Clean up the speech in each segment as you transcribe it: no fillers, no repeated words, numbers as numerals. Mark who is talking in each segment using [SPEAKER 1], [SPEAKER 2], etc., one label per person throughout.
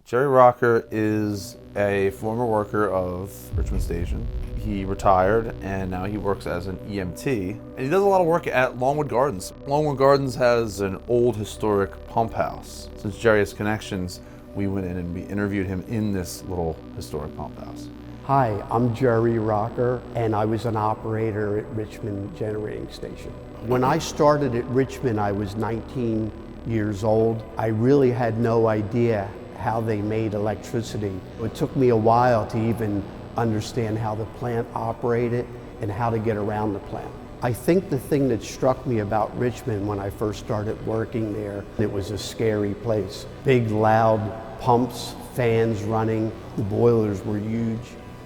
[SPEAKER 1] Jerry Rocker is a former worker of Richmond Station. He retired and now he works as an EMT. And he does a lot of work at Longwood Gardens. Longwood Gardens has an old historic pump house. Since Jerry has connections, we went in and we interviewed him in this little historic pump house.
[SPEAKER 2] Hi, I'm Jerry Rocker, and I was an operator at Richmond Generating Station. When I started at Richmond, I was 19 years old. I really had no idea how they made electricity. It took me a while to even understand how the plant operated and how to get around the plant. I think the thing that struck me about Richmond when I first started working there, it was a scary place. Big, loud pumps, fans running, the boilers were huge.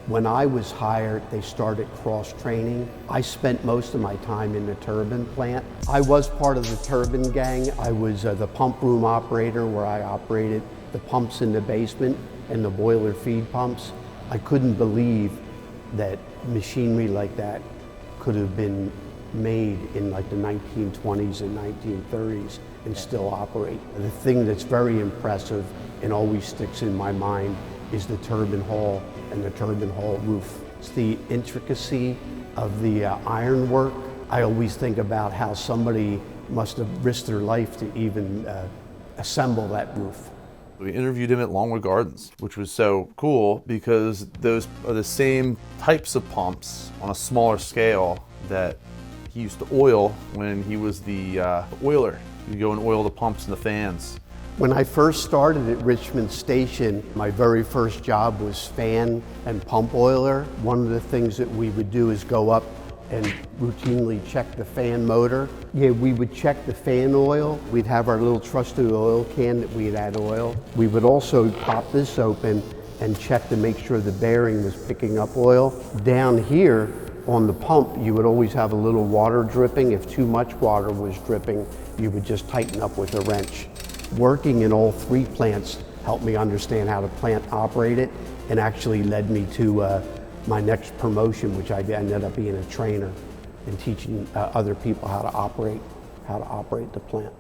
[SPEAKER 2] When I was hired, they started cross-training. I spent most of my time in the turbine plant. I was part of the turbine gang. I was the pump room operator where I operated the pumps in the basement and the boiler feed pumps. I couldn't believe that machinery like that could have been made in like the 1920s and 1930s and still operate. The thing that's very impressive and always sticks in my mind is the turbine hall and the turbine hall roof. It's the intricacy of the ironwork. I always think about how somebody must have risked their life to even assemble that roof.
[SPEAKER 1] We interviewed him at Longwood Gardens, which was so cool because those are the same types of pumps on a smaller scale that he used to oil when he was the oiler. He'd go and oil the pumps and the fans.
[SPEAKER 2] When I first started at Richmond Station, my very first job was fan and pump oiler. One of the things that we would do is go up and routinely check the fan motor. Yeah, we would check the fan oil. We'd have our little trusted oil can that we'd add oil. We would also pop this open and check to make sure the bearing was picking up oil. Down here on the pump, you would always have a little water dripping. If too much water was dripping, you would just tighten up with a wrench. Working in all three plants helped me understand how the plant operated and actually led me to my next promotion, which I ended up being a trainer and teaching other people how to operate the plant.